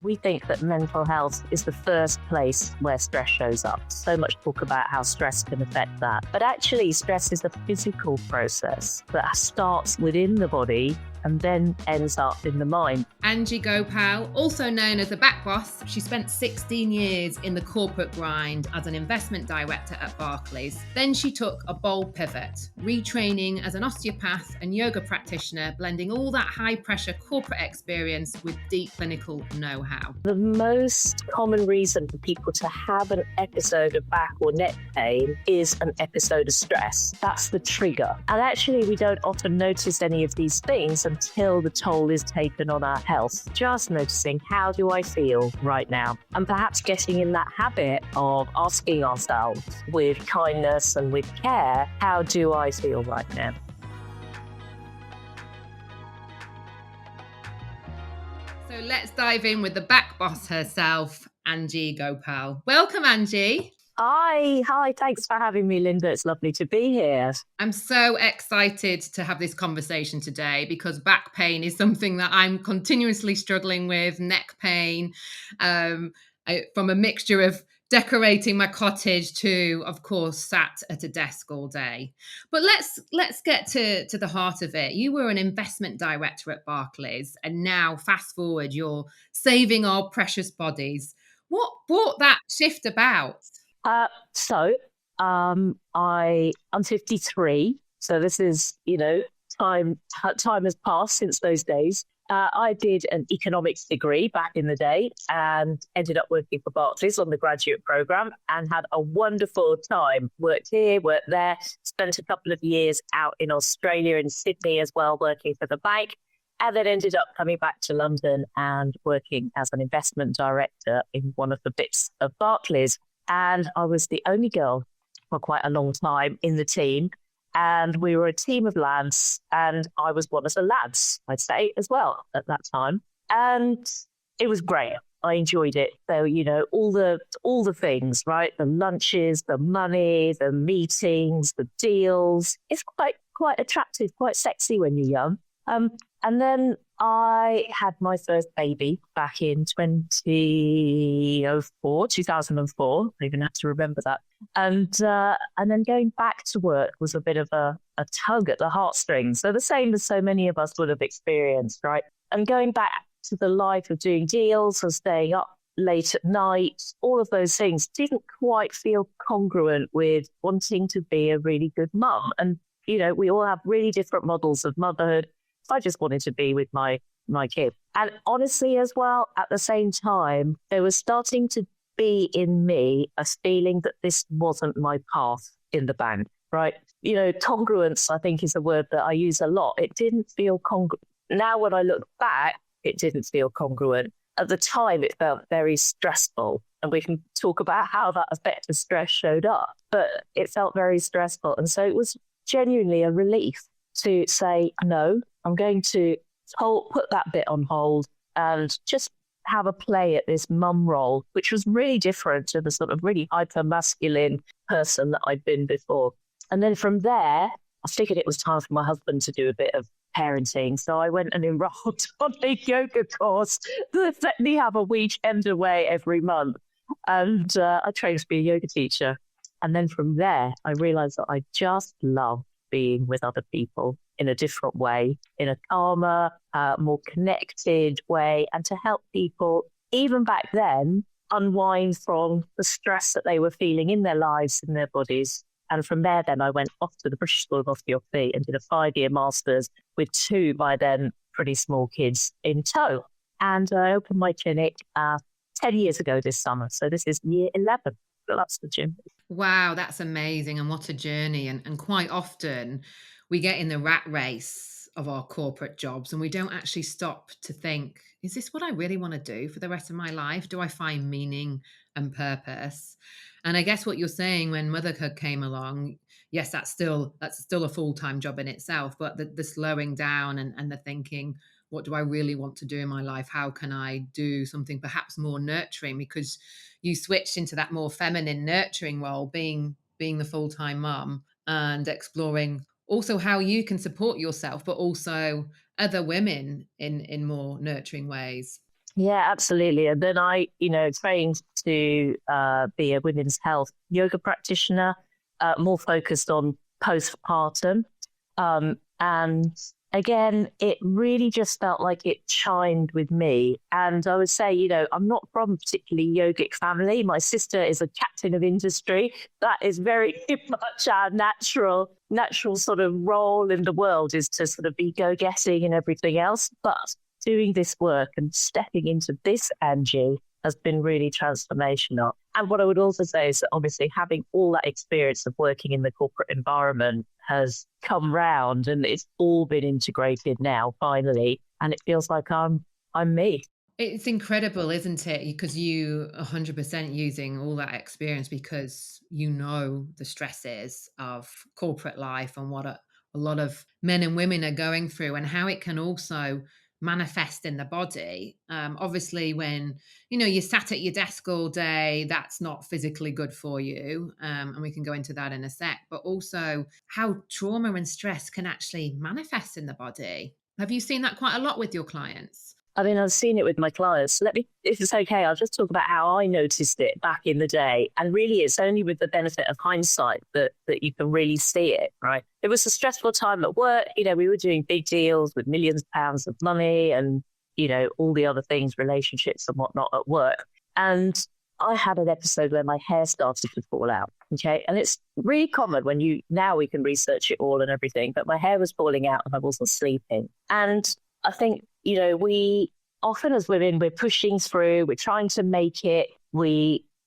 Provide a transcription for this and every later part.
We think that mental health is the first place where stress shows up. So much talk about how stress can affect that. But actually, stress is a physical process that starts within the body and then ends up in the mind. Anji Gopal, also known as the Back Boss, she spent 16 years in the corporate grind as an investment director at Barclays. Then she took a bold pivot, retraining as an osteopath and yoga practitioner, blending all that high-pressure corporate experience with deep clinical know-how. The most common reason for people to have an episode of back or neck pain is an episode of stress. That's the trigger. And actually, we don't often notice any of these things until the toll is taken on our health. Just noticing, how do I feel right now? And perhaps getting in that habit of asking ourselves with kindness and with care, how do I feel right now? So let's dive in with the Back Boss herself, Anji Gopal. Welcome, Anji. Hi, thanks for having me, Linda. It's lovely to be here. I'm so excited to have this conversation today because back pain is something that I'm continuously struggling with, neck pain, from a mixture of decorating my cottage to, of course, sat at a desk all day. But let's get to the heart of it. You were an investment director at Barclays, and now fast forward, you're saving our precious bodies. What brought that shift about? I'm 53, so this is, time has passed since those days. I did an economics degree back in the day and ended up working for Barclays on the graduate program and had a wonderful time. Worked here, worked there, spent a couple of years out in Australia, in Sydney as well, working for the bank, and then ended up coming back to London and working as an investment director in one of the bits of Barclays. And I was the only girl for quite a long time in the team. And we were a team of lads, and I was one of the lads, I'd say, as well at that time. And it was great. I enjoyed it. So, all the things, right? The lunches, the money, the meetings, the deals. It's quite attractive, quite sexy when you're young. And then I had my first baby back in 2004. I even have to remember that. And then going back to work was a bit of a tug at the heartstrings. So the same as so many of us would have experienced, right? And going back to the life of doing deals or staying up late at night, all of those things didn't quite feel congruent with wanting to be a really good mum. And, we all have really different models of motherhood. I just wanted to be with my kid. And honestly, as well, at the same time, there was starting to be in me a feeling that this wasn't my path in the bank, right? Congruence, I think, is a word that I use a lot. It didn't feel congruent. Now, when I look back, it didn't feel congruent. At the time, it felt very stressful. And we can talk about how that effect of stress showed up. But it felt very stressful. And so it was genuinely a relief to say, no, I'm going to put that bit on hold and just have a play at this mum role, which was really different to the sort of really hyper-masculine person that I'd been before. And then from there, I figured it was time for my husband to do a bit of parenting. So I went and enrolled on a yoga course that let me have a weekend away every month. And I trained to be a yoga teacher. And then from there, I realized that I just love being with other people in a different way, in a calmer, more connected way, and to help people, even back then, unwind from the stress that they were feeling in their lives, in their bodies. And from there, then I went off to the British School of Osteopathy and did a 5-year master's with 2 by then pretty small kids in tow. And I opened my clinic 10 years ago this summer. So this is year 11. So that's the gym. Wow, that's amazing. And what a journey. And quite often we get in the rat race of our corporate jobs and we don't actually stop to think, is this what I really want to do for the rest of my life? Do I find meaning and purpose? And I guess what you're saying, when motherhood came along, yes, that's still a full-time job in itself, but the slowing down and the thinking, what do I really want to do in my life? How can I do something perhaps more nurturing? Because you switched into that more feminine nurturing role, being the full-time mum, and exploring also how you can support yourself, but also other women in more nurturing ways. Yeah, absolutely. And then I, trained to be a women's health yoga practitioner, more focused on postpartum. And again, it really just felt like it chimed with me. And I would say, I'm not from a particularly yogic family. My sister is a captain of industry. That is very much our natural sort of role in the world, is to sort of be go-getting and everything else. But doing this work and stepping into this Anji has been really transformational. And what I would also say is that obviously having all that experience of working in the corporate environment has come round, and it's all been integrated now, finally. And it feels like I'm me. It's incredible, isn't it? Because you 100% using all that experience, because you know the stresses of corporate life and what a lot of men and women are going through, and how it can also manifest in the body. Obviously, when you're sat at your desk all day, that's not physically good for you, and we can go into that in a sec. But also how trauma and stress can actually manifest in the body. Have you seen that quite a lot with your clients? I mean, I've seen it with my clients. If it's okay, I'll just talk about how I noticed it back in the day. And really, it's only with the benefit of hindsight that you can really see it, right? It was a stressful time at work. We were doing big deals with millions of pounds of money and, all the other things, relationships and whatnot at work. And I had an episode where my hair started to fall out. Okay. And it's really common now we can research it all and everything, but my hair was falling out and I wasn't sleeping. And I think, we often as women, we're pushing through, we're trying to make it.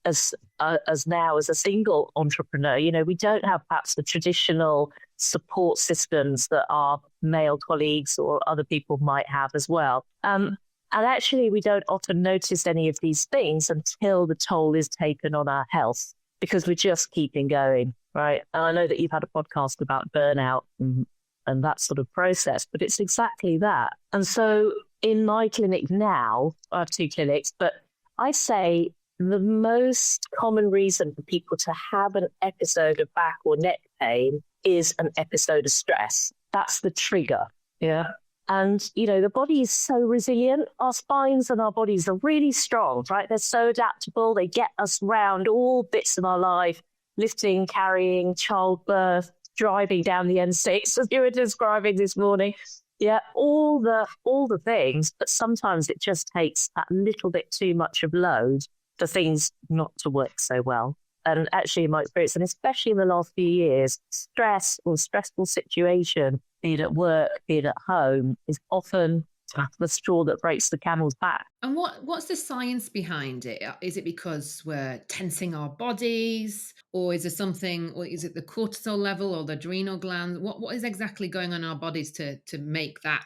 As a single entrepreneur, we don't have perhaps the traditional support systems that our male colleagues or other people might have as well. And actually, we don't often notice any of these things until the toll is taken on our health, because we're just keeping going, right? And I know that you've had a podcast about burnout and that sort of process, but it's exactly that. And so in my clinic now, I have 2 clinics, but I say the most common reason for people to have an episode of back or neck pain is an episode of stress. That's the trigger. Yeah. And, the body is so resilient. Our spines and our bodies are really strong, right? They're so adaptable. They get us round all bits of our life, lifting, carrying, childbirth, driving down the N6, as you were describing this morning. Yeah, all the things, but sometimes it just takes that little bit too much of load for things not to work so well. And actually, in my experience, and especially in the last few years, stress or stressful situation, be it at work, be it at home, is often the straw that breaks the camel's back. And what's the science behind it? Is it because we're tensing our bodies, or is it the cortisol level or the adrenal glands? What is exactly going on in our bodies to make that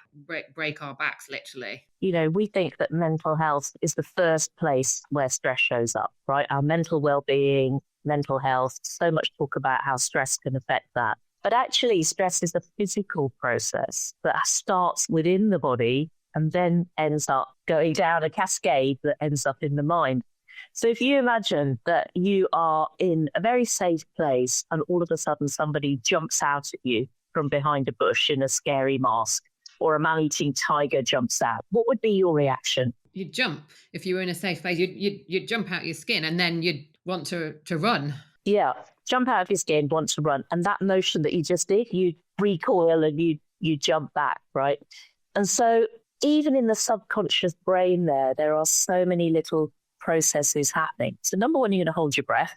break our backs, literally? We think that mental health is the first place where stress shows up, right? Our mental well-being, mental health, so much talk about how stress can affect that. But actually, stress is a physical process that starts within the body and then ends up going down a cascade that ends up in the mind. So if you imagine that you are in a very safe place and all of a sudden somebody jumps out at you from behind a bush in a scary mask, or a man-eating tiger jumps out, what would be your reaction? You'd jump. If you were in a safe place, you'd jump out your skin, and then you'd want to run. Yeah, jump out of your skin, want to run. And that motion that you just did, you recoil and you jump back, right? And so even in the subconscious brain there are so many little processes happening. So number one, you're going to hold your breath.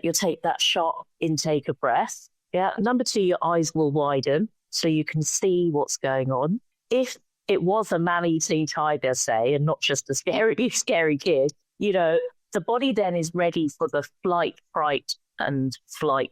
You'll take that sharp intake of breath. Yeah. Number 2, your eyes will widen so you can see what's going on. If it was a man-eating tiger, say, and not just a scary kid, the body then is ready for the flight, fright, and flight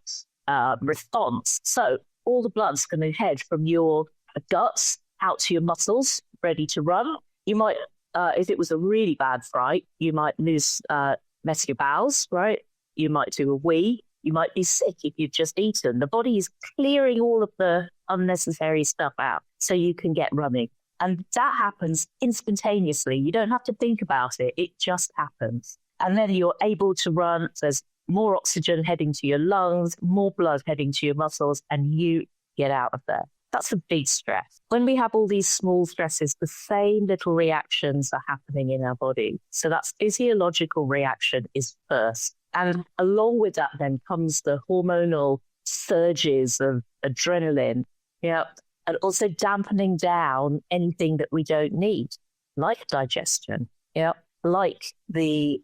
response. So all the blood's going to head from your guts out to your muscles, ready to run. You might, if it was a really bad fright, you might mess your bowels, right? You might do a wee. You might be sick if you've just eaten. The body is clearing all of the unnecessary stuff out so you can get running. And that happens instantaneously. You don't have to think about it. It just happens. And then you're able to run. There's more oxygen heading to your lungs, more blood heading to your muscles, and you get out of there. That's a big stress. When we have all these small stresses, the same little reactions are happening in our body. So that physiological reaction is first. And along with that then comes the hormonal surges of adrenaline, yeah, and also dampening down anything that we don't need, like digestion, yeah, like the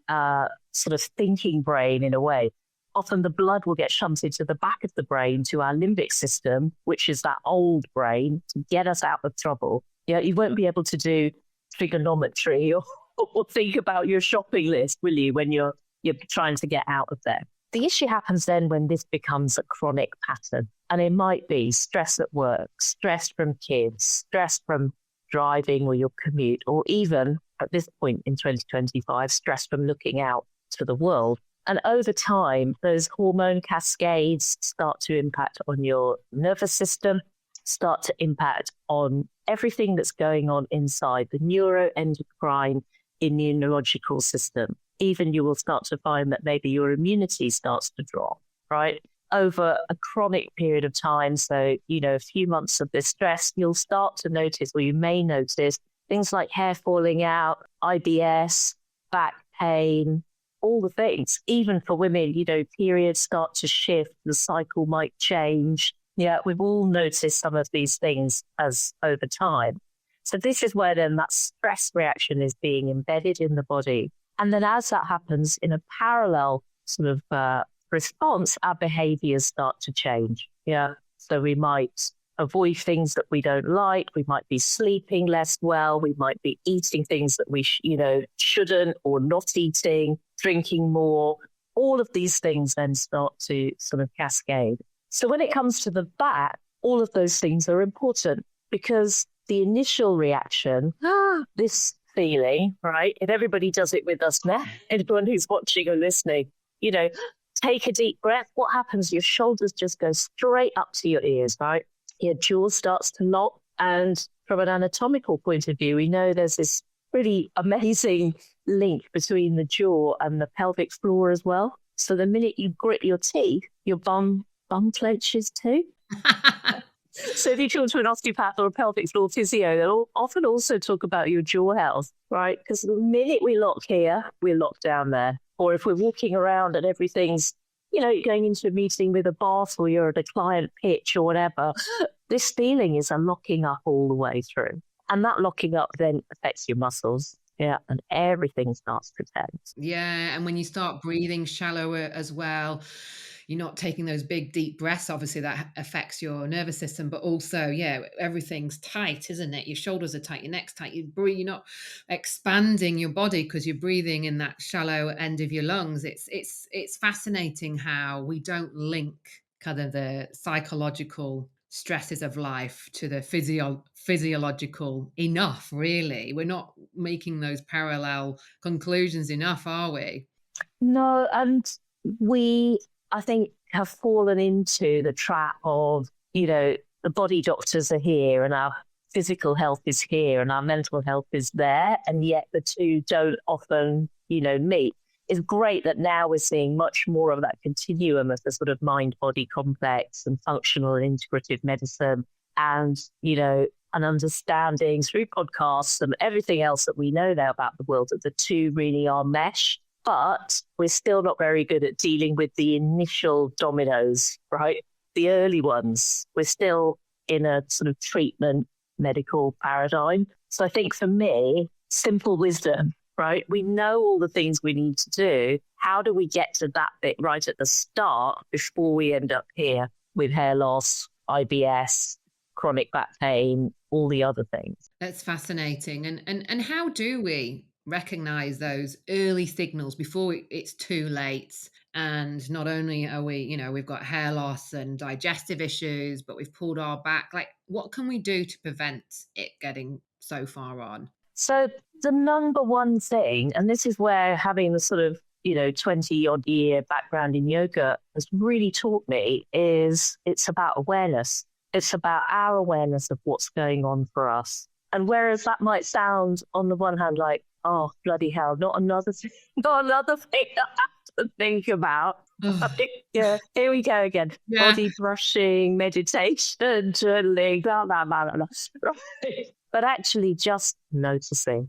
sort of thinking brain in a way. Often the blood will get shunted to the back of the brain, to our limbic system, which is that old brain, to get us out of trouble. Yeah, you won't be able to do trigonometry or think about your shopping list, will you, when you're trying to get out of there? The issue happens then when this becomes a chronic pattern. And it might be stress at work, stress from kids, stress from driving or your commute, or even at this point in 2025, stress from looking out to the world. And over time, those hormone cascades start to impact on your nervous system, start to impact on everything that's going on inside the neuroendocrine immunological system. Even you will start to find that maybe your immunity starts to drop, right? Over a chronic period of time. So, a few months of this stress, you'll start to notice, or you may notice, things like hair falling out, IBS, back pain, all the things. Even for women, periods start to shift, the cycle might change. Yeah, we've all noticed some of these things as over time. So this is where then that stress reaction is being embedded in the body. And then as that happens, in a parallel sort of response, our behaviors start to change. Yeah. So we might avoid things that we don't like. We might be sleeping less well. We might be eating things that we, shouldn't, or not eating, drinking more. All of these things then start to sort of cascade. So when it comes to the back, all of those things are important, because the initial reaction, this feeling, right? If everybody does it with us now, anyone who's watching or listening, take a deep breath. What happens? Your shoulders just go straight up to your ears, right? Your jaw starts to lock. And from an anatomical point of view, we know there's this really amazing link between the jaw and the pelvic floor as well. So the minute you grit your teeth, your bum clenches too. So if you talk to an osteopath or a pelvic floor physio, they'll often also talk about your jaw health, right? Because the minute we lock here, we're locked down there. Or if we're walking around and everything's, you're going into a meeting with a boss, or you're at a client pitch or whatever, this feeling is a locking up all the way through. And that locking up then affects your muscles. Yeah, and everything starts to tense. Yeah, and when you start breathing shallower as well, you're not taking those big, deep breaths. Obviously, that affects your nervous system, but also, everything's tight, isn't it? Your shoulders are tight, your neck's tight. You breathe, you're not expanding your body because you're breathing in that shallow end of your lungs. It's fascinating how we don't link kind of the psychological stresses of life to the physiological enough, really. We're not making those parallel conclusions enough, are we? No, and we, I think, have fallen into the trap of, the body doctors are here and our physical health is here and our mental health is there, and yet the two don't often, meet. It's great that now we're seeing much more of that continuum of the sort of mind-body complex and functional and integrative medicine, and, an understanding through podcasts and everything else that we know now about the world, that the two really are mesh. But we're still not very good at dealing with the initial dominoes, right? The early ones. We're still in a sort of treatment medical paradigm. So I think for me, simple wisdom, right? We know all the things we need to do. How do we get to that bit right at the start before we end up here with hair loss, IBS, chronic back pain, all the other things? That's fascinating. And how do we recognize those early signals before it's too late? And not only are we, we've got hair loss and digestive issues, but we've pulled our back. Like, what can we do to prevent it getting so far on? So the number one thing, and this is where having the sort of, 20 odd year background in yoga has really taught me, is it's about awareness. It's about our awareness of what's going on for us. And whereas that might sound on the one hand like, oh, bloody hell, not another thing I have to think about. Ugh. Yeah, here we go again. Yeah. Body brushing, meditation, journaling, blah, blah, blah, blah, blah. Right. But actually just noticing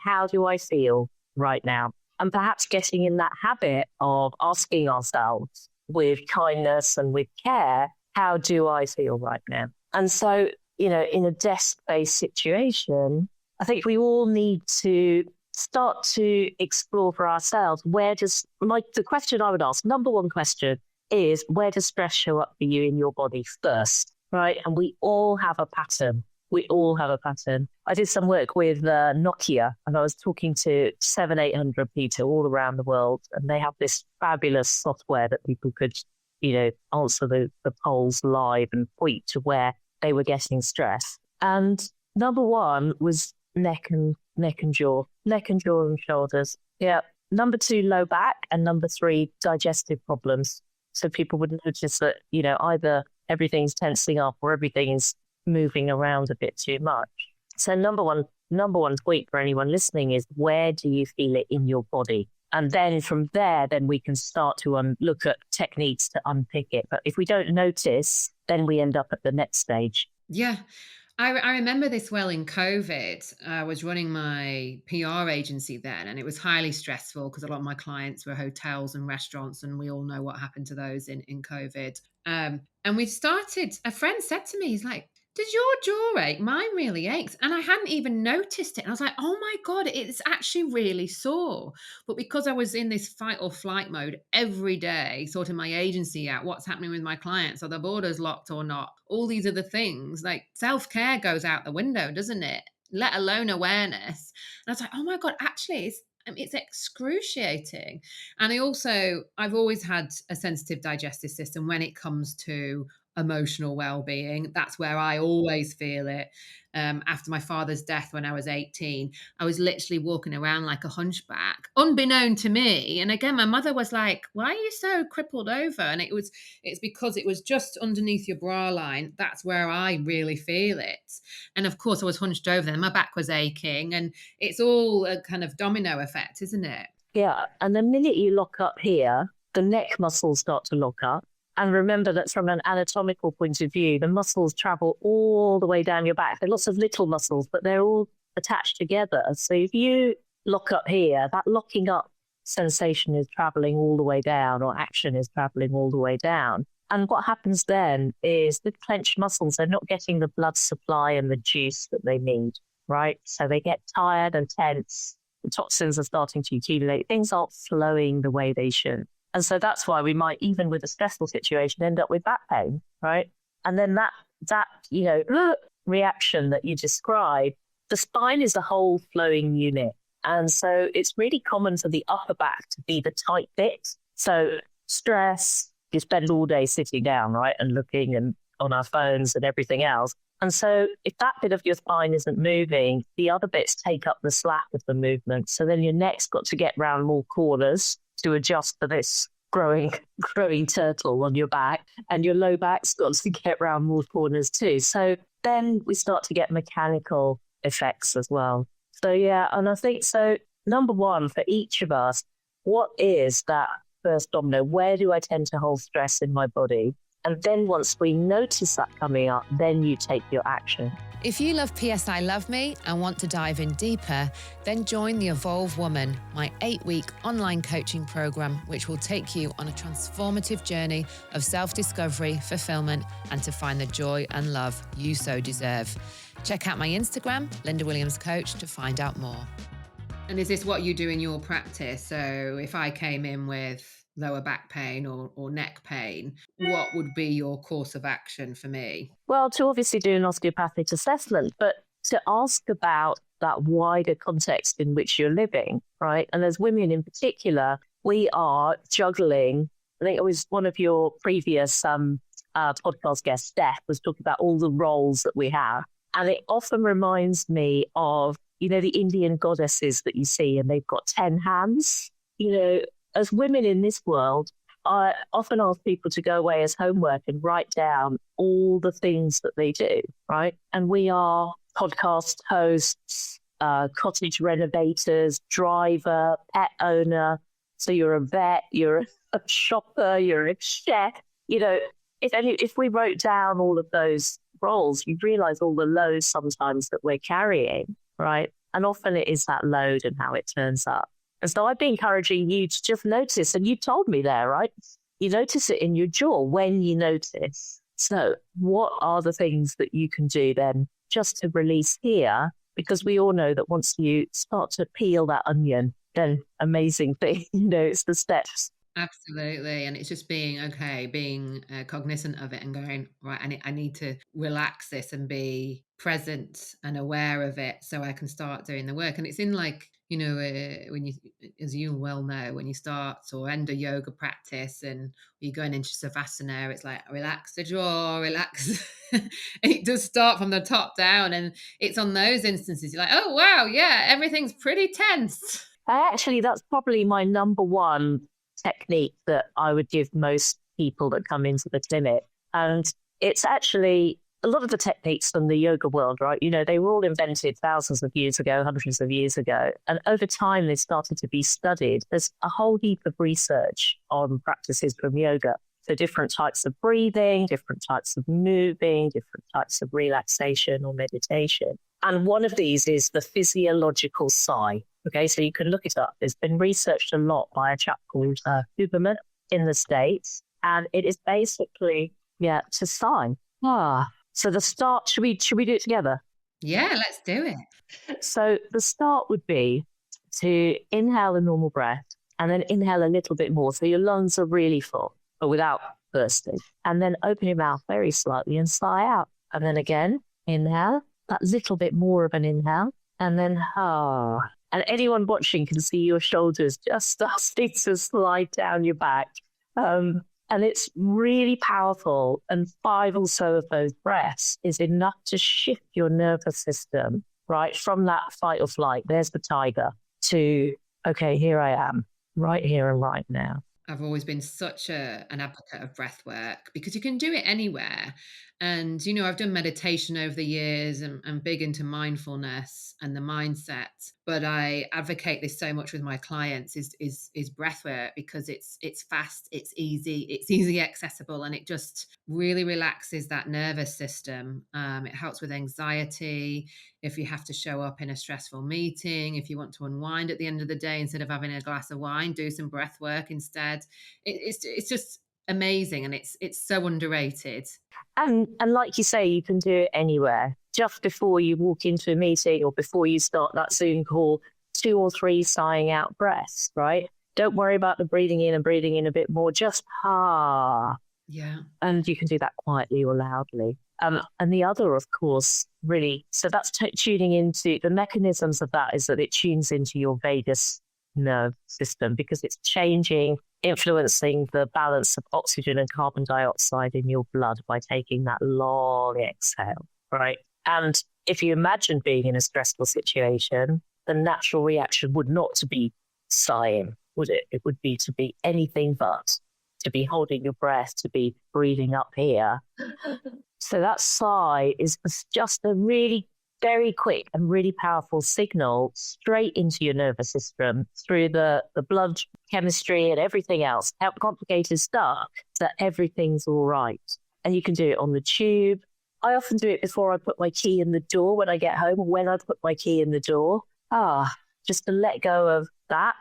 how do I feel right now? And perhaps getting in that habit of asking ourselves with kindness and with care, how do I feel right now? And so, in a desk-based situation, I think we all need to start to explore for ourselves, the question I would ask, number one question is, where does stress show up for you in your body first, right? And we all have a pattern. I did some work with Nokia, and I was talking to 700-800 people all around the world, and they have this fabulous software that people could, answer the polls live and point to where they were getting stress. And number one was neck and jaw and shoulders. Yeah. Number two, low back, and number three, digestive problems. So people would notice that, either everything's tensing up or everything is moving around a bit too much. So number one point for anyone listening is, where do you feel it in your body? And then from there, then we can start to look at techniques to unpick it. But if we don't notice, then we end up at the next stage. Yeah. I remember this well in COVID. I was running my PR agency then, and it was highly stressful because a lot of my clients were hotels and restaurants, and we all know what happened to those in COVID. And a friend said to me, he's like, does your jaw ache? Mine really aches. And I hadn't even noticed it. And I was like, oh my God, it's actually really sore. But because I was in this fight or flight mode every day, sorting my agency out, what's happening with my clients, are the borders locked or not? All these other things, like self-care goes out the window, doesn't it? Let alone awareness. And I was like, oh my God, actually, it's excruciating. And I've always had a sensitive digestive system when it comes to emotional well-being. That's where I always feel it. After my father's death when I was 18, I was literally walking around like a hunchback, unbeknown to me. And again, my mother was like, why are you so crippled over? And it's because it was just underneath your bra line. That's where I really feel it. And of course I was hunched over then, my back was aching, and it's all a kind of domino effect, isn't it? Yeah. And the minute you lock up here, the neck muscles start to lock up. And remember that from an anatomical point of view, the muscles travel all the way down your back. There are lots of little muscles, but they're all attached together. So if you lock up here, that locking up sensation is traveling all the way down, or action is traveling all the way down. And what happens then is the clenched muscles, they're not getting the blood supply and the juice that they need, right? So they get tired and tense. The toxins are starting to accumulate. Things aren't flowing the way they should. And so that's why we might, even with a stressful situation, end up with back pain, right? And then that reaction that you described, the spine is the whole flowing unit. And so it's really common for the upper back to be the tight bit. So stress, you spend all day sitting down, right, and looking and on our phones and everything else. And so if that bit of your spine isn't moving, the other bits take up the slack of the movement. So then your neck's got to get round more corners to adjust for this growing turtle on your back, and your low back's got to get round more corners too. So then we start to get mechanical effects as well. So yeah, and I think so. Number one for each of us, what is that first domino? Where do I tend to hold stress in my body? And then once we notice that coming up, then you take your action. If you love PSI Love Me and want to dive in deeper, then join the Evolve Woman, my 8-week online coaching program, which will take you on a transformative journey of self-discovery, fulfillment, and to find the joy and love you so deserve. Check out my Instagram, Linda Williams Coach, to find out more. And is this what you do in your practice? So if I came in with lower back pain or neck pain, what would be your course of action for me? Well, to obviously do an osteopathic assessment, but to ask about that wider context in which you're living, right? And as women in particular, we are juggling. I think it was one of your previous podcast guests, Steph, was talking about all the roles that we have. And it often reminds me of, the Indian goddesses that you see, and they've got 10 hands. As women in this world, I often ask people to go away as homework and write down all the things that they do, right? And we are podcast hosts, cottage renovators, driver, pet owner, So you're a vet, you're a shopper, you're a chef. You know, if we wrote down all of those roles, you'd realize all the loads sometimes that we're carrying, right? And often it is that load and how it turns up. And so I'd be encouraging you to just notice, and you told me there, right? You notice it in your jaw when you notice. So what are the things that you can do then just to release here? Because we all know that once you start to peel that onion, then amazing thing, it's the steps. Absolutely. And it's just being cognizant of it and going, right, I need to relax this and be present and aware of it so I can start doing the work. And it's in like, when you, as you well know, when you start or end a yoga practice and you're going into Savasana, it's like, relax the jaw, relax. It does start from the top down. And it's on those instances, you're like, oh, wow, yeah, everything's pretty tense. Actually, that's probably my number one technique that I would give most people that come into the clinic. And it's actually a lot of the techniques from the yoga world, right? They were all invented thousands of years ago, hundreds of years ago. And over time, they started to be studied. There's a whole heap of research on practices from yoga. So different types of breathing, different types of moving, different types of relaxation or meditation. And one of these is the physiological sigh. Okay, so you can look it up. It's been researched a lot by a chap called Huberman in the States. And it is basically, to sigh. So the start, should we do it together? Yeah, let's do it. So the start would be to inhale a normal breath and then inhale a little bit more. So your lungs are really full, but without bursting. And then open your mouth very slightly and sigh out. And then again, inhale, that little bit more of an inhale. And then, And anyone watching can see your shoulders just starting to slide down your back. And it's really powerful. And 5 or so of those breaths is enough to shift your nervous system, right? From that fight or flight, there's the tiger, to, okay, here I am, right here and right now. I've always been such an advocate of breath work because you can do it anywhere. And, I've done meditation over the years and big into mindfulness and the mindset. But I advocate this so much with my clients is breath work because it's fast, it's easy accessible, and it just really relaxes that nervous system. It helps with anxiety. If you have to show up in a stressful meeting, if you want to unwind at the end of the day, instead of having a glass of wine, do some breath work instead. It's just amazing, and it's so underrated. And like you say, you can do it anywhere. Just before you walk into a meeting or before you start that Zoom call, 2 or 3 sighing out breaths, right? Don't worry about the breathing in and breathing in a bit more, just Yeah. And you can do that quietly or loudly. And the other, of course, really, so that's tuning into the mechanisms of that is that it tunes into your vagus nerve system because it's influencing the balance of oxygen and carbon dioxide in your blood by taking that long exhale, right? And if you imagine being in a stressful situation, the natural reaction would not to be sighing, would it? It would be to be anything but, to be holding your breath, to be breathing up here. So that sigh is just a really very quick and really powerful signal straight into your nervous system through the blood chemistry and everything else, complicated stuff, that everything's all right. And you can do it on the tube. I often do it before I put my key in the door when I get home, or when I put my key in the door. Just to let go of that.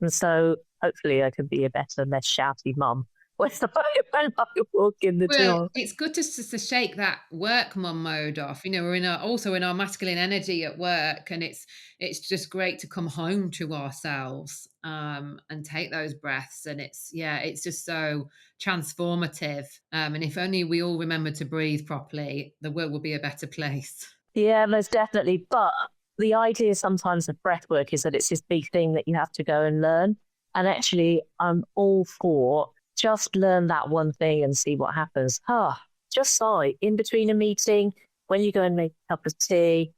And so hopefully I can be a better, less shouty mum when I walk in the door. It's good to shake that work mum mode off. We're also in our masculine energy at work, and it's just great to come home to ourselves and take those breaths. And it's just so transformative. And if only we all remember to breathe properly, the world will be a better place. Yeah, most definitely. But the idea sometimes of breath work is that it's this big thing that you have to go and learn. And actually, I'm all for just learn that one thing and see what happens. Just sigh in between a meeting, when you go and make a cup of tea,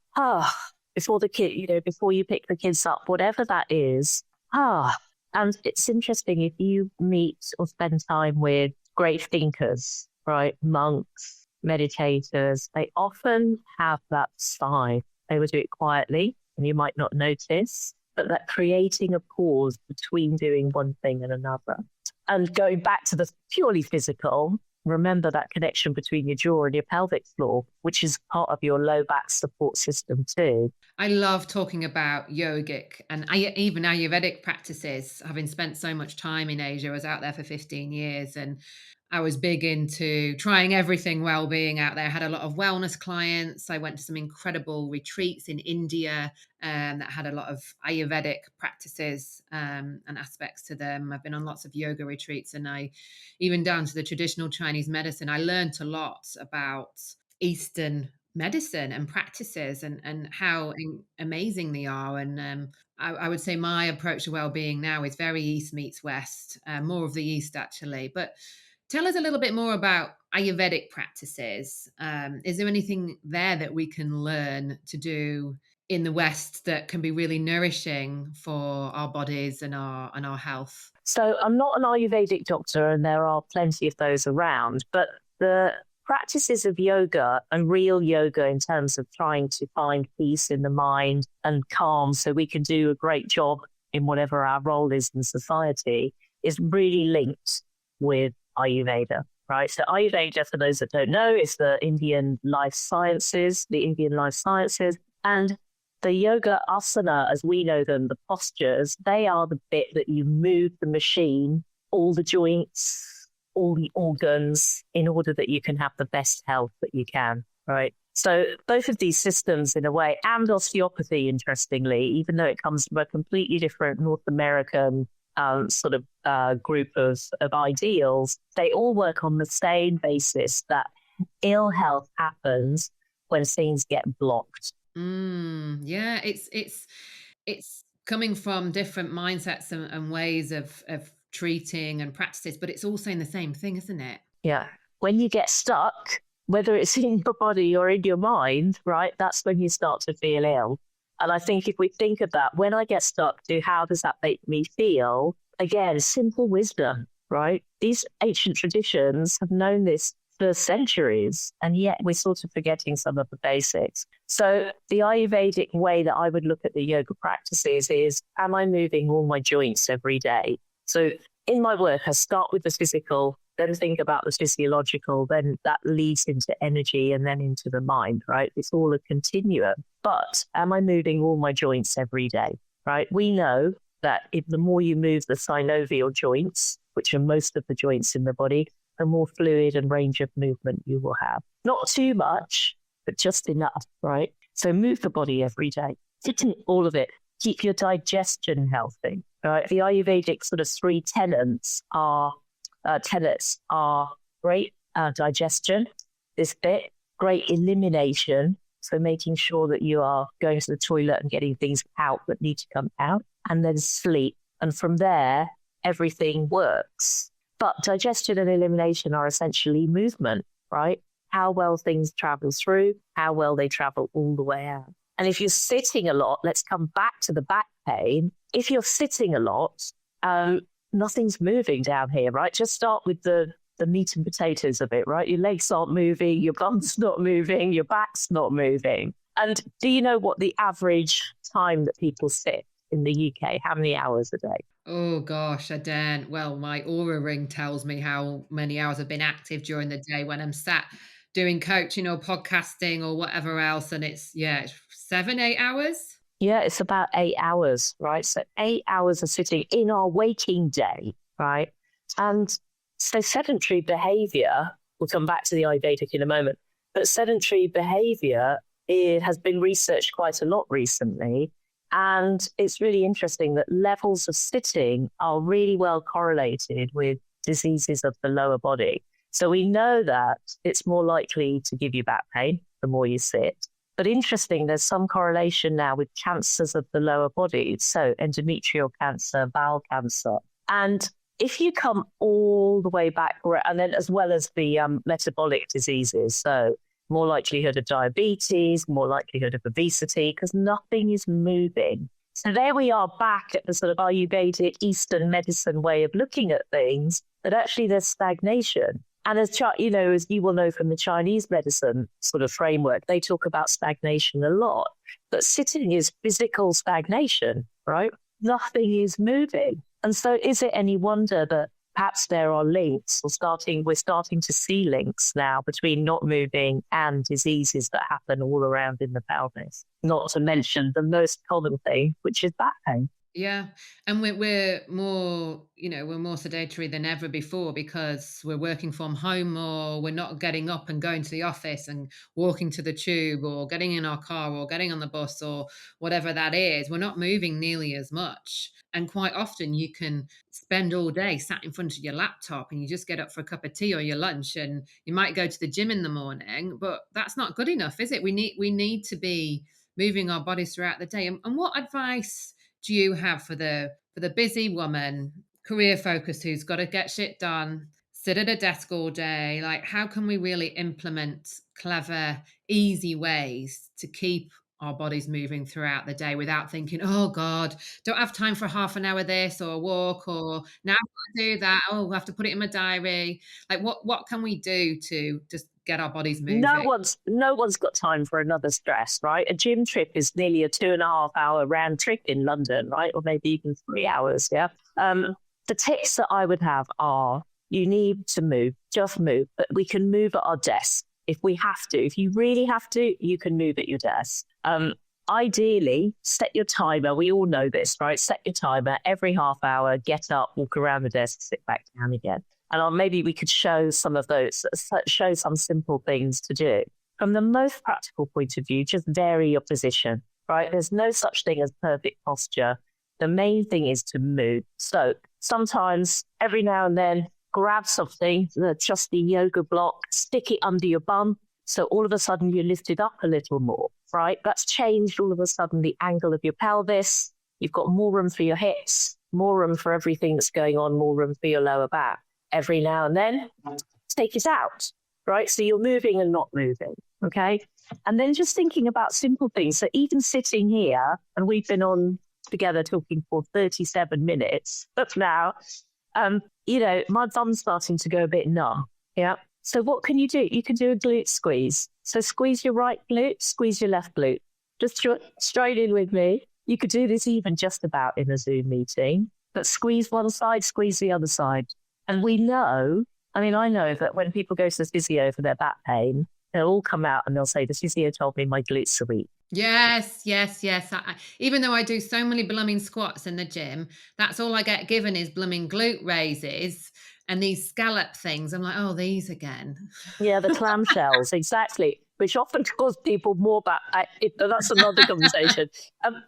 before the kid, before you pick the kids up, whatever that is. And it's interesting if you meet or spend time with great thinkers, right? Monks, meditators, they often have that sigh. They will do it quietly and you might not notice. but that creating a pause between doing one thing and another. And going back to the purely physical, remember that connection between your jaw and your pelvic floor, which is part of your low back support system too. I love talking about yogic and even Ayurvedic practices. Having spent so much time in Asia, I was out there for 15 years and I was big into trying everything well-being out there. I had a lot of wellness clients. I went to some incredible retreats in India that had a lot of Ayurvedic practices and aspects to them. I've been on lots of yoga retreats and even down to the traditional Chinese medicine. I learned a lot about Eastern medicine and practices and how amazing they are. And I would say my approach to well-being now is very East meets West, more of the East actually. But tell us a little bit more about Ayurvedic practices. Is there anything there that we can learn to do in the West that can be really nourishing for our bodies and our health? So I'm not an Ayurvedic doctor, and there are plenty of those around, but the practices of yoga and real yoga in terms of trying to find peace in the mind and calm so we can do a great job in whatever our role is in society is really linked with Ayurveda, right? So Ayurveda, for those that don't know, is the Indian life sciences, and the yoga asana, as we know them, the postures, they are the bit that you move the machine, all the joints, all the organs, in order that you can have the best health that you can, right? So both of these systems, in a way, and osteopathy, interestingly, even though it comes from a completely different North American group of ideals, they all work on the same basis that ill health happens when things get blocked. Yeah, it's coming from different mindsets and ways of treating and practices, but it's all saying the same thing, isn't it? Yeah. When you get stuck, whether it's in your body or in your mind, right, that's when you start to feel ill. And I think if we think of that, when I get stuck, how does that make me feel? Again, simple wisdom, right? These ancient traditions have known this for centuries, and yet we're sort of forgetting some of the basics. So the Ayurvedic way that I would look at the yoga practices is, am I moving all my joints every day? So in my work, I start with the physical, then think about the physiological, then that leads into energy and then into the mind, right? It's all a continuum. But am I moving all my joints every day, right? We know that the more you move the synovial joints, which are most of the joints in the body, the more fluid and range of movement you will have. Not too much, but just enough, right? So move the body every day, all of it. Keep your digestion healthy, right? The Ayurvedic sort of three tenets are great digestion, this bit, great elimination, so making sure that you are going to the toilet and getting things out that need to come out, and then sleep. And from there, everything works. But digestion and elimination are essentially movement, right? How well things travel through, how well they travel all the way out. And if you're sitting a lot, let's come back to the back pain. If you're sitting a lot, nothing's moving down here, right? Just start with the meat and potatoes of it, right? Your legs aren't moving, your bum's not moving, your back's not moving. And do you know what the average time that people sit in the UK? How many hours a day? Oh gosh, I don't. Well, my Aura ring tells me how many hours I've been active during the day when I'm sat doing coaching or podcasting or whatever else. And it's 7, 8 hours. Yeah, it's about 8 hours, right? So 8 hours of sitting in our waking day, right? And so sedentary behavior, we'll come back to the Ayurvedic in a moment, but sedentary behavior, it has been researched quite a lot recently. And it's really interesting that levels of sitting are really well correlated with diseases of the lower body. So we know that it's more likely to give you back pain the more you sit. But interesting, there's some correlation now with cancers of the lower body. So endometrial cancer, bowel cancer. And if you come all the way back, and then as well as the metabolic diseases, so more likelihood of diabetes, more likelihood of obesity, because nothing is moving. So there we are back at the sort of Ayurvedic Eastern medicine way of looking at things, that actually there's stagnation. And as you will know from the Chinese medicine sort of framework, they talk about stagnation a lot. But sitting is physical stagnation, right? Nothing is moving. And so is it any wonder that perhaps there are links, or we're starting to see links now between not moving and diseases that happen all around in the pelvis, not to mention the most common thing, which is back pain. Yeah. And we're more, we're more sedentary than ever before because we're working from home more. We're not getting up and going to the office and walking to the tube or getting in our car or getting on the bus or whatever that is. We're not moving nearly as much. And quite often you can spend all day sat in front of your laptop and you just get up for a cup of tea or your lunch, and you might go to the gym in the morning, but that's not good enough, is it? We need to be moving our bodies throughout the day. And what advice do you have for the busy woman, career focused, who's got to get shit done, sit at a desk all day? Like, how can we really implement clever, easy ways to keep our bodies moving throughout the day without thinking, oh God, don't have time for half an hour this or a walk, or now I've got to do that. Oh, I have to put it in my diary. Like, what can we do to just get our bodies moving? No one's got time for another stress, right? A gym trip is nearly a 2.5-hour round trip in London, right? Or maybe even 3 hours. Yeah. The tips that I would have are: you need to move, just move, but we can move at our desk if we have to. If you really have to, you can move at your desk. Ideally, set your timer. We all know this, right? Set your timer every half hour, get up, walk around the desk, sit back down again. And maybe we could show some of those, show some simple things to do. From the most practical point of view, just vary your position, right? There's no such thing as perfect posture. The main thing is to move. So sometimes, every now and then, grab something, just the yoga block, stick it under your bum. So all of a sudden you lift it up a little more, right? That's changed all of a sudden the angle of your pelvis. You've got more room for your hips, more room for everything that's going on, more room for your lower back. Every now and then, take it out, right? So you're moving and not moving, okay? And then just thinking about simple things. So even sitting here, and we've been on together talking for 37 minutes, but now, my thumb's starting to go a bit numb, yeah? So what can you do? You can do a glute squeeze. So squeeze your right glute, squeeze your left glute. Just straight in with me. You could do this even just about in a Zoom meeting, but squeeze one side, squeeze the other side. And I know that when people go to the physio for their back pain, they'll all come out and they'll say, the physio told me my glutes are weak. Yes. Even though I do so many blooming squats in the gym, that's all I get given is blooming glute raises and these scallop things. I'm like, oh, these again. Yeah, the clamshells, exactly, which often cause people more back. That's another conversation.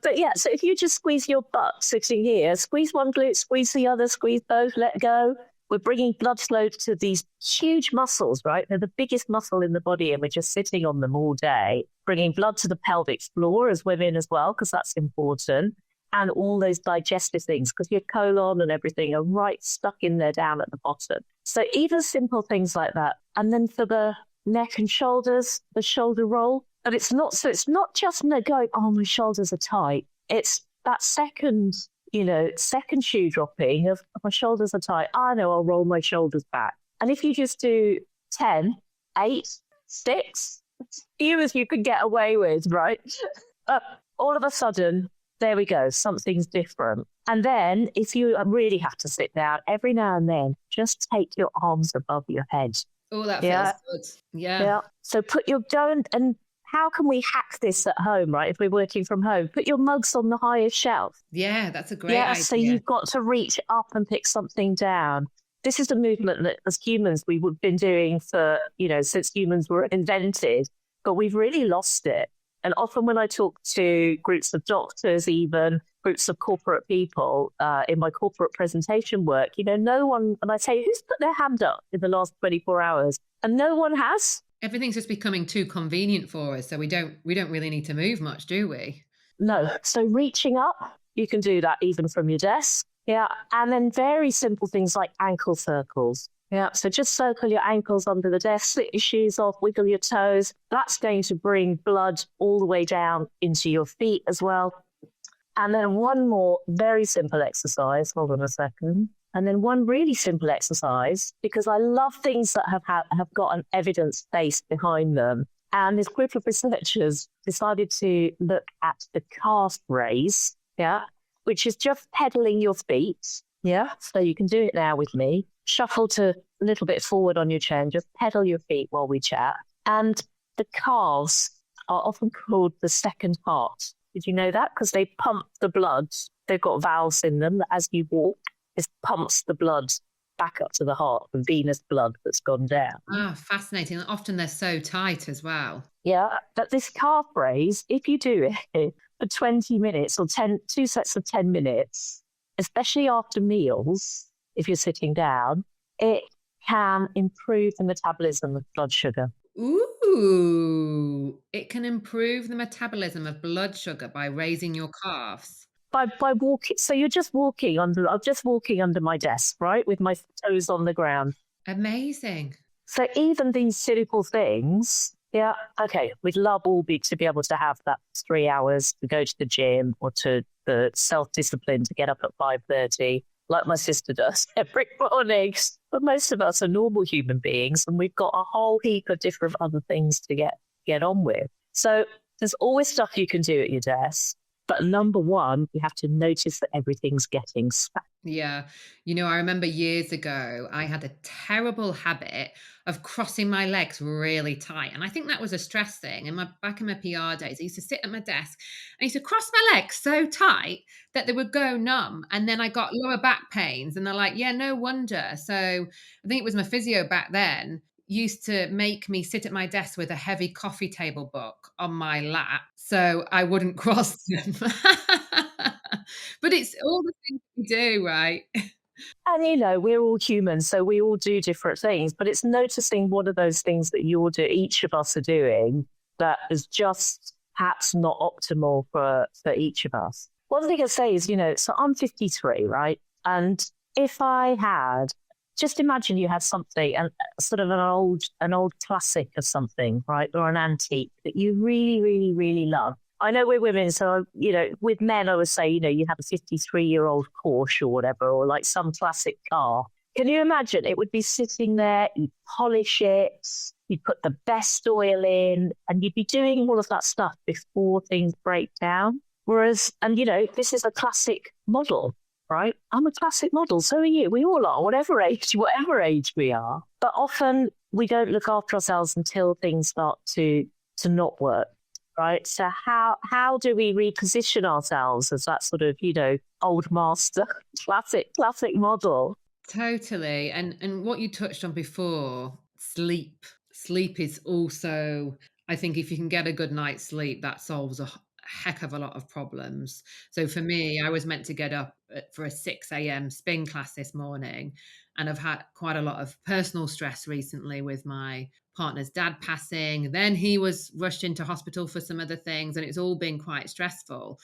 But yeah, so if you just squeeze your butt sitting here, squeeze one glute, squeeze the other, squeeze both, let go. We're bringing blood flow to these huge muscles, right? They're the biggest muscle in the body, and we're just sitting on them all day, bringing blood to the pelvic floor as women as well, because that's important. And all those digestive things, because your colon and everything are right stuck in there down at the bottom. So even simple things like that. And then for the neck and shoulders, the shoulder roll. But it's not just going, oh, my shoulders are tight. It's that second shoe dropping of my shoulders are tight. I know, I'll roll my shoulders back. And if you just do 10, 8, 6, few as you can get away with, right? All of a sudden, there we go. Something's different. And then if you really have to sit down, every now and then, just take your arms above your head. Oh, that feels good. Yeah. So and how can we hack this at home, right? If we're working from home, put your mugs on the highest shelf. Yeah, that's a great idea. So you've got to reach up and pick something down. This is a movement that as humans, we've been doing for, since humans were invented, but we've really lost it. And often when I talk to groups of doctors, even groups of corporate people in my corporate presentation work, no one, and I say, who's put their hand up in the last 24 hours? And no one has. Everything's just becoming too convenient for us. So we don't really need to move much, do we? No. So reaching up, you can do that even from your desk. Yeah. And then very simple things like ankle circles. Yeah. So just circle your ankles under the desk, slip your shoes off, wiggle your toes. That's going to bring blood all the way down into your feet as well. And then one more very simple exercise. Hold on a second. And then one really simple exercise, because I love things that have got an evidence base behind them. And this group of researchers decided to look at the calf raise, which is just pedaling your feet. Yeah. So you can do it now with me. Shuffle to a little bit forward on your chair and just pedal your feet while we chat. And the calves are often called the second heart. Did you know that? Because they pump the blood. They've got valves in them that as you walk, it pumps the blood back up to the heart, the venous blood that's gone down. Ah, fascinating. Often they're so tight as well. Yeah, but this calf raise, if you do it for 20 minutes or 2 sets of 10 minutes, especially after meals, if you're sitting down, it can improve the metabolism of blood sugar. Ooh, it can improve the metabolism of blood sugar by raising your calves. By walking, so you're just walking under. I'm just walking under my desk, right, with my toes on the ground. Amazing. So even these simple things, yeah, okay, we'd love all to be able to have that 3 hours to go to the gym or to the self-discipline to get up at 5:30, like my sister does every morning. But most of us are normal human beings, and we've got a whole heap of different other things to get on with. So there's always stuff you can do at your desk. But number one, you have to notice that everything's getting stuck. Yeah. I remember years ago, I had a terrible habit of crossing my legs really tight. And I think that was a stress thing. Back in my PR days, I used to sit at my desk and I used to cross my legs so tight that they would go numb. And then I got lower back pains. And they're like, yeah, no wonder. So I think it was my physio back then used to make me sit at my desk with a heavy coffee table book on my lap so I wouldn't cross them. But it's all the things we do, right? And, we're all human, so we all do different things, but it's noticing what are those things that each of us are doing that is just perhaps not optimal for each of us. One thing I say is, so I'm 53, right? And if I had, just imagine you had something, and sort of an old classic of something, right? Or an antique that you really, really, really love. I know we're women, so, with men, I would say, you have a 53-year-old Porsche or whatever, or like some classic car. Can you imagine? It would be sitting there, you'd polish it, you'd put the best oil in, and you'd be doing all of that stuff before things break down. Whereas, and, this is a classic model, right? I'm a classic model. So are you. We all are, whatever age we are. But often we don't look after ourselves until things start to not work. Right. So how do we reposition ourselves as that sort of, old master, classic model? Totally. And what you touched on before, sleep. Sleep is also, I think if you can get a good night's sleep, that solves a heck of a lot of problems. So for me, I was meant to get up for a 6 a.m. spin class this morning, and I've had quite a lot of personal stress recently with my partner's dad passing. Then he was rushed into hospital for some other things, and it's all been quite stressful.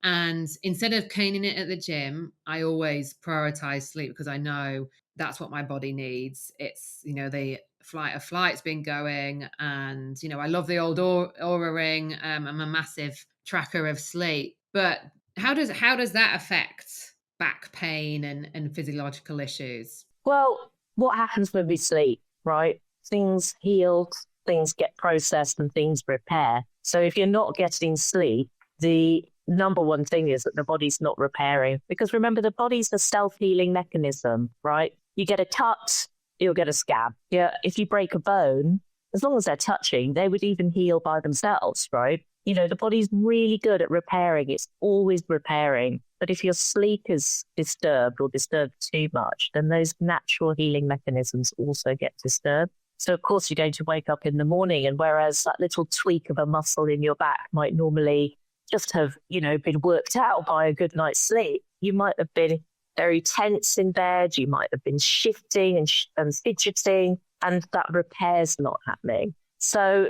And instead of caning it at the gym, I always prioritize sleep because I know that's what my body needs. It's, the flight or flight's been going, and, I love the old Aura ring. I'm a massive tracker of sleep. But how does that affect back pain and physiological issues? Well, what happens when we sleep, right? Things heal, things get processed, and things repair. So if you're not getting sleep, the number one thing is that the body's not repairing. Because remember, the body's a self-healing mechanism, right? You get a cut, you'll get a scab. Yeah, if you break a bone, as long as they're touching, they would even heal by themselves, right? The body's really good at repairing. It's always repairing. But if your sleep is disturbed or disturbed too much, then those natural healing mechanisms also get disturbed. So, of course, you're going to wake up in the morning, and whereas that little tweak of a muscle in your back might normally just have, been worked out by a good night's sleep, you might have been very tense in bed, you might have been shifting and fidgeting, and that repair's not happening. So,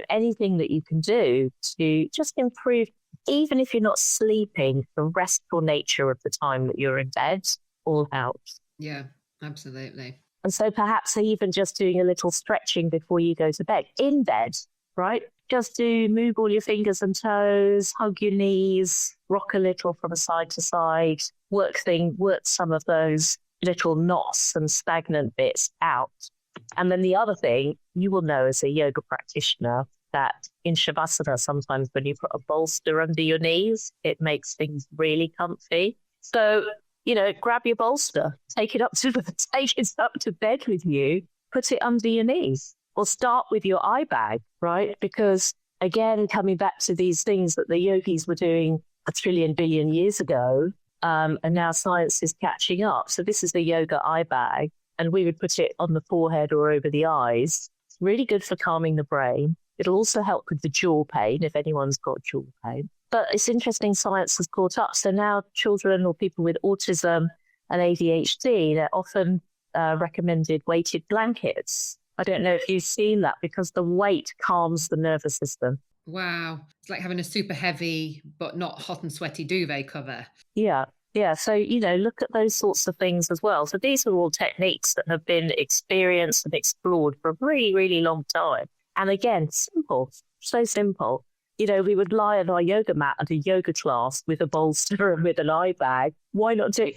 anything that you can do to just improve, even if you're not sleeping, the restful nature of the time that you're in bed, all helps. Yeah, absolutely. And so perhaps even just doing a little stretching before you go to bed, in bed, right? Just to move all your fingers and toes, hug your knees, rock a little from side to side, work some of those little knots and stagnant bits out. And then the other thing you will know as a yoga practitioner that in Shavasana, sometimes when you put a bolster under your knees, it makes things really comfy. So, grab your bolster, take it up to bed with you, put it under your knees, or start with your eye bag, right? Because again, coming back to these things that the yogis were doing a trillion billion years ago, and now science is catching up. So this is the yoga eye bag, and we would put it on the forehead or over the eyes. It's really good for calming the brain. It'll also help with the jaw pain if anyone's got jaw pain. But it's interesting, science has caught up. So now children or people with autism and ADHD, they're often recommended weighted blankets. I don't know if you've seen that, because the weight calms the nervous system. Wow. It's like having a super heavy but not hot and sweaty duvet cover. Yeah. So, look at those sorts of things as well. So these are all techniques that have been experienced and explored for a really, really long time. And again, simple, so simple. We would lie on our yoga mat at a yoga class with a bolster and with an eye bag. Why not do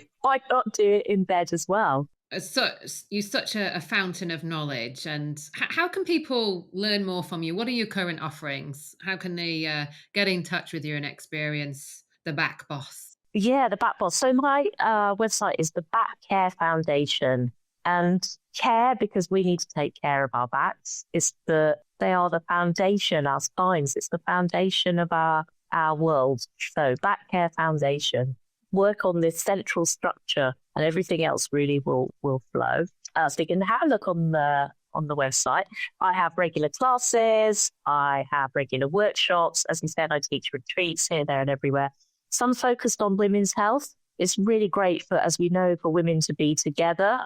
it in bed as well? So you're such a fountain of knowledge. And how can people learn more from you? What are your current offerings? How can they get in touch with you and experience the Back Boss? Yeah, the Back Boss. So my website is the Back Care Foundation. And care, because we need to take care of our backs. They are the foundation, our spines. It's the foundation of our world. So Back Care Foundation. Work on this central structure, and everything else really will flow. So you can have a look on the website. I have regular classes. I have regular workshops. As you said, I teach retreats here, there, and everywhere. Some focused on women's health. It's really great for women to be together.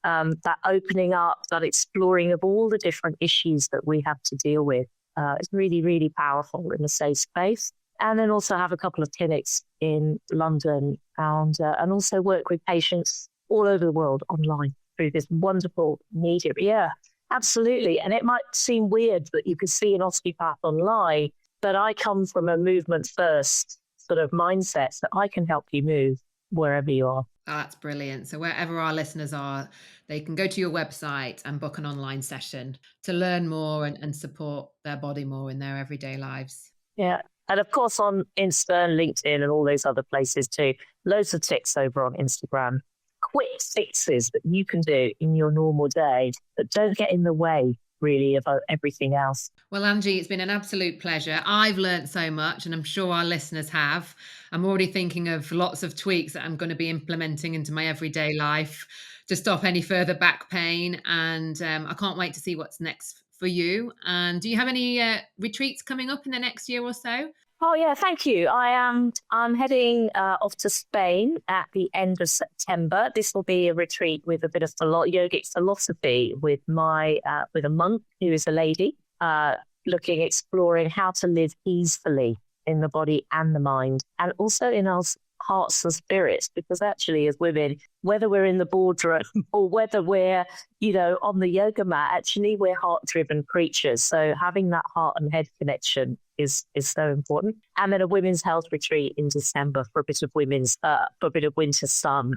That opening up, that exploring of all the different issues that we have to deal with. It's really, really powerful in a safe space. And then also have a couple of clinics in London and also work with patients all over the world online through this wonderful media. Yeah, absolutely. And it might seem weird that you could see an osteopath online, but I come from a movement first sort of mindset, so I can help you move wherever you are. Oh, that's brilliant. So wherever our listeners are, they can go to your website and book an online session to learn more and support their body more in their everyday lives. Yeah. And of course, on Insta and LinkedIn and all those other places too, loads of tips over on Instagram. Quick fixes that you can do in your normal day that don't get in the way, really, of everything else. Well, Anji, it's been an absolute pleasure. I've learned so much, and I'm sure our listeners have. I'm already thinking of lots of tweaks that I'm going to be implementing into my everyday life to stop any further back pain. And I can't wait to see what's next for you. And do you have any retreats coming up in the next year or so? Oh yeah, thank you. I'm heading off to Spain at the end of September. This will be a retreat with a bit of yogic philosophy with a monk who is a lady, exploring how to live easily in the body and the mind, and also in our hearts and spirits, because actually as women, whether we're in the boardroom or whether we're, on the yoga mat, actually we're heart-driven creatures. So having that heart and head connection is so important. And then a women's health retreat in December for a bit of winter sun,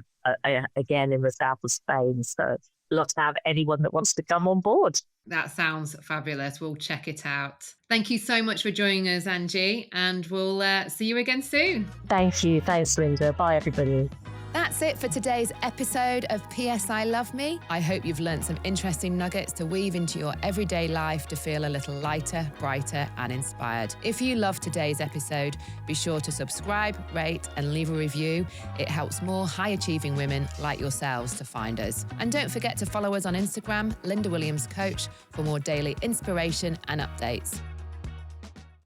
again in the south of Spain. So love to have anyone that wants to come on board. That sounds fabulous. We'll check it out. Thank you so much for joining us, Anji, and we'll see you again soon. Thank you. Thanks, Linda. Bye, everybody. That's it for today's episode of PS I Love Me. I hope you've learned some interesting nuggets to weave into your everyday life to feel a little lighter, brighter, and inspired. If you loved today's episode, be sure to subscribe, rate, and leave a review. It helps more high-achieving women like yourselves to find us. And don't forget to follow us on Instagram, Linda Williams Coach, for more daily inspiration and updates.